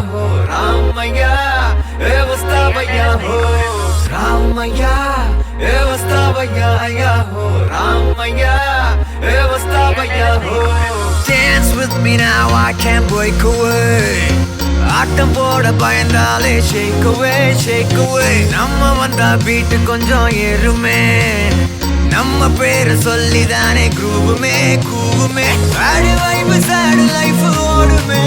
ho Ramaya e vastavaya ho Ramaya e vastavaya ho Ramaya e vastavaya ho Dance with me now I can't break away ஆட்டம் போட பயந்தாலே shake away shake away நம்ம வந்தா beat கொஞ்சம் ஏறுமே நம்ம பேரை சொல்லிதானே கூவுமே கூவுமே சாடு வைப்பு சாடு life ஓடுமே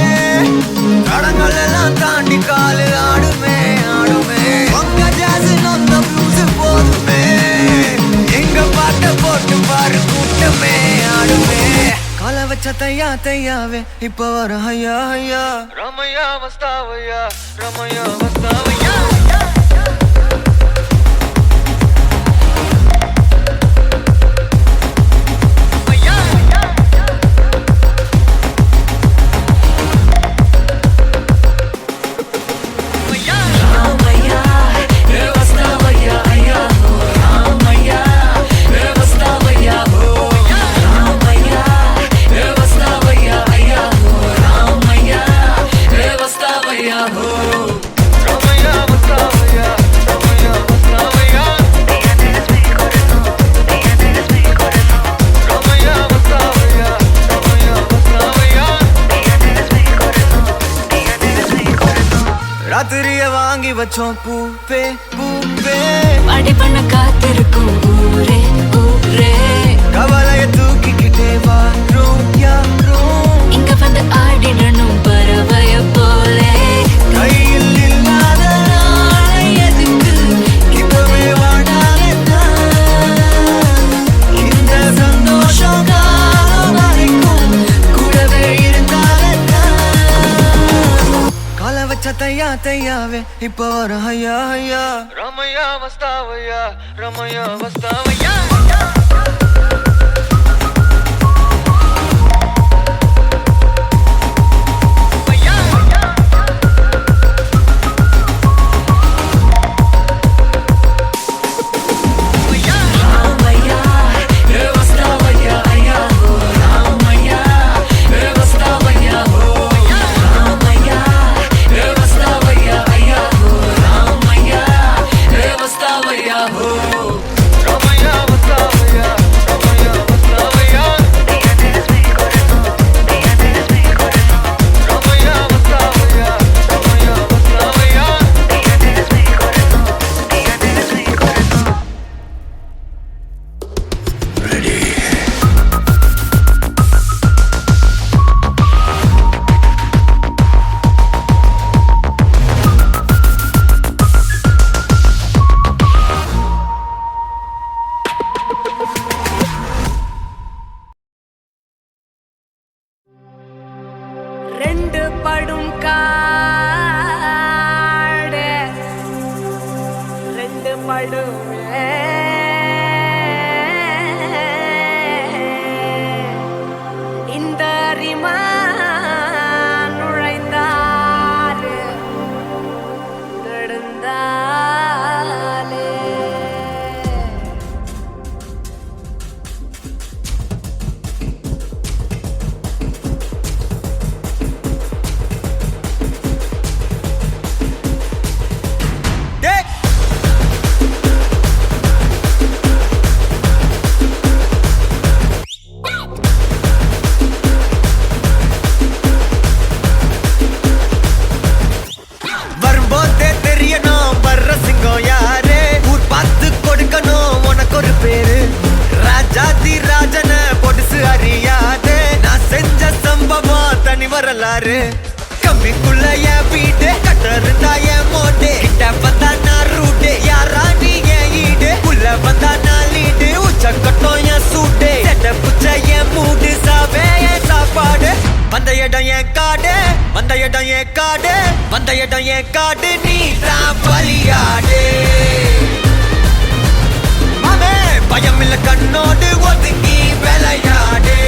தடங்கள் எல்லாம் தாண்டி காலு ஆடுமே ஆடுமே உங்க ஜாஸ் நொந்த ப்ளூஸ் போதுமே எங்க பாட்ட போட்டு பாரு கூட்டமே ஆடுமே கால வச்ச தையா தையாவே இப்ப வர ஐயா ஐயா ரமையா வஸ்தாவையா ரமையா வஸ்தாவையா ராத்திரிய வாங்கி வச்சோம் பூப்பே பூப்பே பாடி பண்ண காத்திருக்கும் ஊரே ஊரே கவலைய தூக்கிக்கிட்டே வாரோம் யாரோம் இங்க வந்து ஆடிடணும் பறவைய போலே கையில் இல்லாத நாளை எதுக்கு இப்பவே வாடாதான் இந்த சந்தோஷம் காலம் வரைக்கும் கூடவே இருந்தால்தான் கால வச்ச தையா தையாவே இப்ப வர ஐயா ஐயா ரமையா வஸ்தாவையா ரமையா வஸ்தாவையா ரெண்டு படும் காடு ரெண்டு படும் இந்த அரிமா நுழைந்தாரு நடந்தாலே வரலாறு கம்மிக்குள்ள என் வீடு கட்டருந்தா என் மோட்டு கிட்ட வந்தா நான் ரூட்டு யாரா நீ என் ஈடு உள்ள வந்தா நான் லீடு உச்ச கட்டம் என் சூட்டு செட்ட புச்ச என் மூடு சாவே என் சாப்பாடு வந்த இடம் என் காடு வந்த இடம் என் காடு வந்த இடம் என் காடு நீ தான் பலியாடு மாமே பயம் இல்ல கண்ணோடு ஒதுங்கி விளையாடு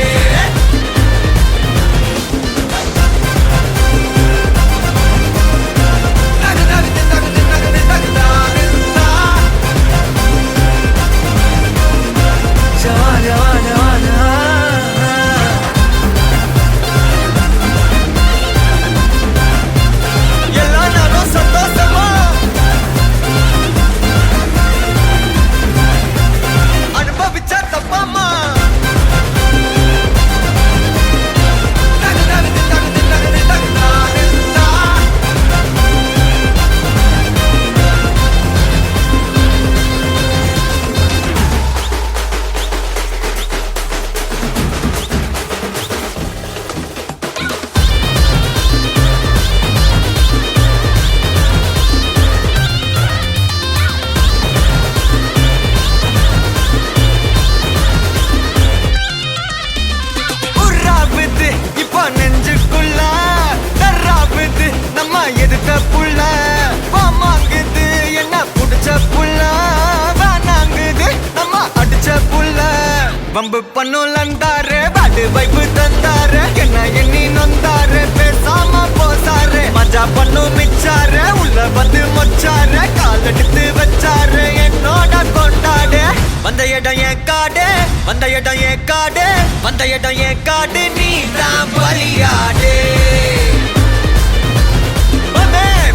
பம்பு பண்ணும் லந்தாரு பாடு வைப்பு தந்தாரு என்ன எண்ணி நொந்தாரு பேசாம போசாரு மஜா பண்ணும் மிச்சாரு உள்ள வந்து மொச்சாரு கால் எடுத்து வச்சாரு என்னோட கொண்டாடு வந்த இடம் என் காடு வந்த இடம் என் காடு வந்த இடம் என் காடு நீ தான் பலியாடு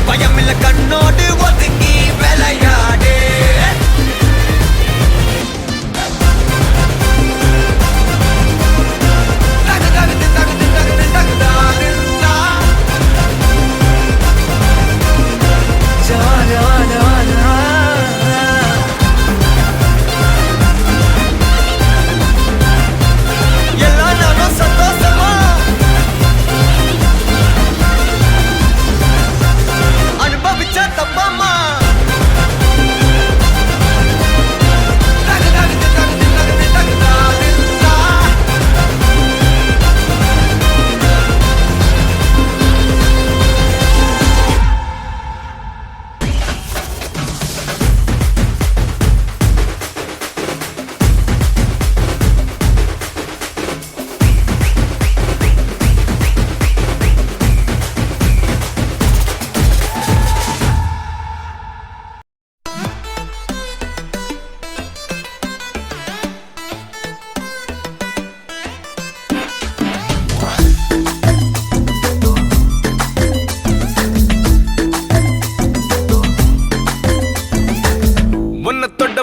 பயமில்ல கண்ணோடு ஒதுங்கி விளையாடு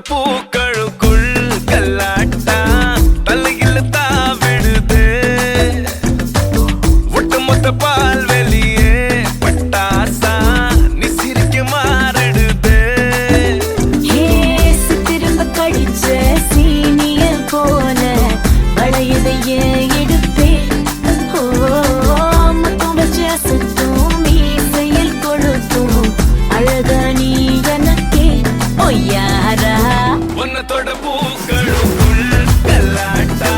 பூக்களுக்குள் கல்லாட்டா தலையில் தாவிடுது ஒட்டுமொத்த பால் வெளியே பட்டாசா நீ சிரிக்க மாறிடுது திரும்ப கடிச்ச சீனிய போல வளையதைய எடுப்பே மொத்தம் வச்ச சுத்தும் மீசையில் கொளுத்தும் அழகா நீ எனக்கே ஒய்யாரா உன்னத்தோட பூக்களுக்குள் கல்லாட்டா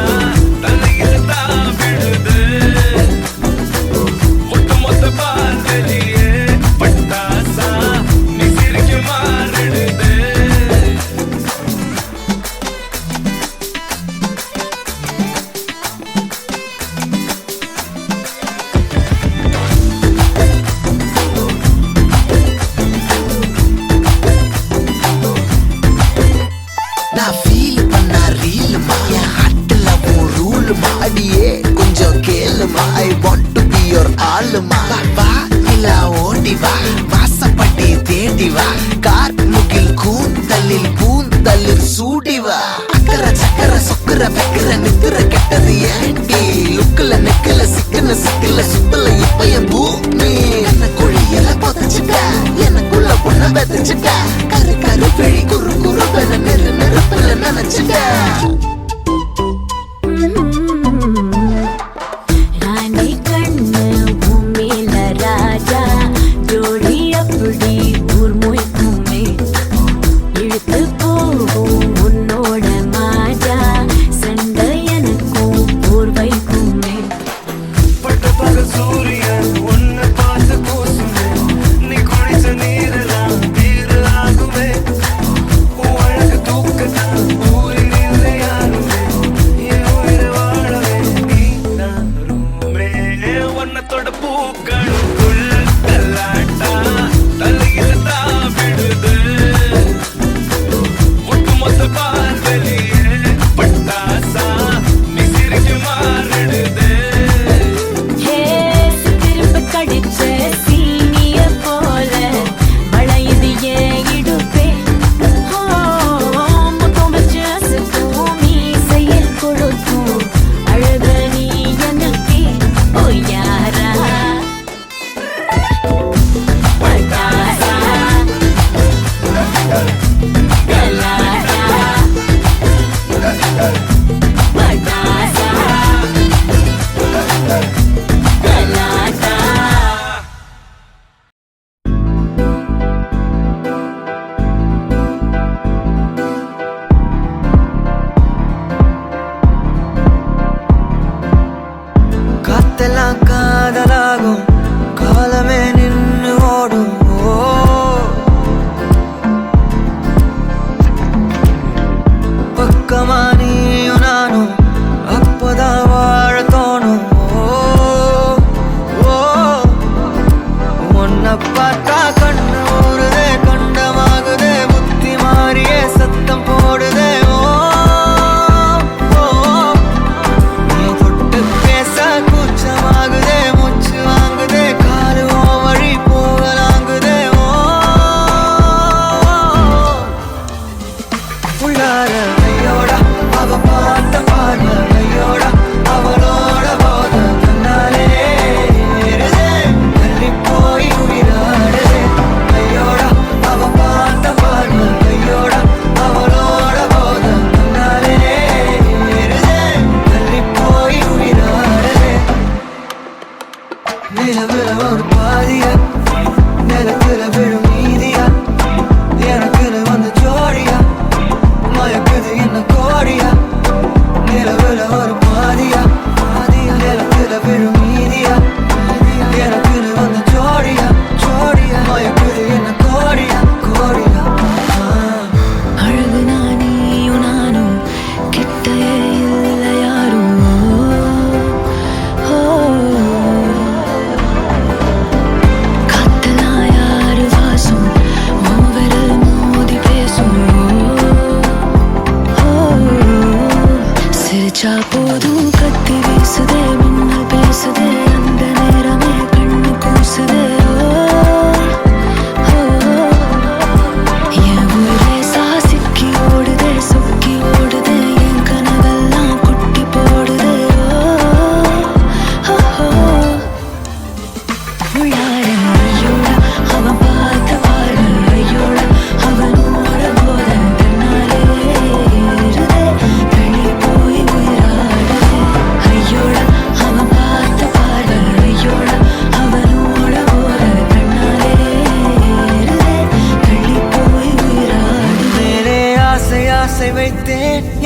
தலையில் தாவிடுது ஒட்டுமொத்த பால் வெளியே பட்டாசா நீ சிரிக்க மாறிடுது நான் ஃபீல் பண்ண ரீலுமா என் ஹார்ட்ல உன் ரூலுமா அடியே கொஞ்சம் கேளுமா I want to be your ஆளுமா வா நிலா ஓடி வா வாசப்பட்டி தேடி வா கார் முகில் கூந்தலில் பூந்தலில் சூடி வா அக்கற சக்கர சொக்கர வைக்கிற நிக்கிற கெட்டது ஏண்டி லுக்குல நெக்கல சிக்கன சிக்கல சுத்தல இப்ப என் பூமி என்ன குழியில புதைச்சிட்ட எனக்குள்ள பொண்ண வெதைச்சிட்ட கரு கரு பிழி குறு குறு பெற நெரு நெருப்புல நினைச்சிட்ட ராணி கண்ணு உண்மையில ராஜா ஜோடி அப்படி ஊர் மொய்க்குமே இழுத்து போகும் உன்னோட மாஜா சண்டை எனக்கும் ஊர் வைக்குமே பட்ட பகல் சூரியன் உன்னை பார்த்து கூசுமே நீ குளிச்ச நீரெல்லாம் வீரலாகும்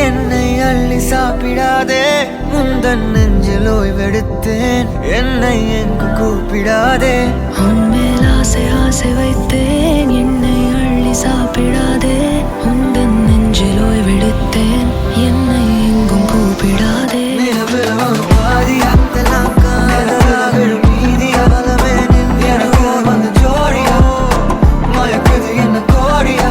என்னை அள்ளி சாப்பிடாதே முந்தன் நெஞ்சில் ஓய்வெடுத்தேன் என்னை எங்கு கூப்பிடாதே உன்மேல் ஆசை ஆசை வைத்தேன் என்னை அள்ளி சாப்பிடாதே உந்தன் நெஞ்சில் ஓய்வெடுத்தேன் என்னை எங்கும் கூப்பிடாதே நிலவில் ஒரு பாதியா தெல்லாம் காதலாக மீதியா பலமே நின்று வந்து ஜோடியா மயக்குது என்ன கோடியா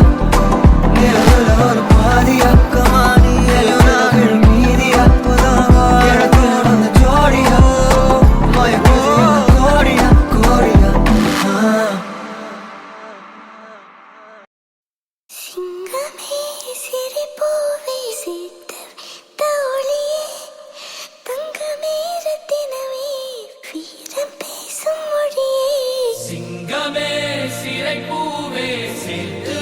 நிலவில் ஒரு பாதியா கமானி எலுனாக மீதியா புதாவா எனக்கு வந்து ஜோடியா மயக்குது என்ன கோடியா கோடியா சிங்கமே சிரிப்பூவே சித்த ஒளியே தங்கமே ரத்தினமே வீரம் பேசும் மொழியே சிங்கமே சிறை பூவே சேர்த்து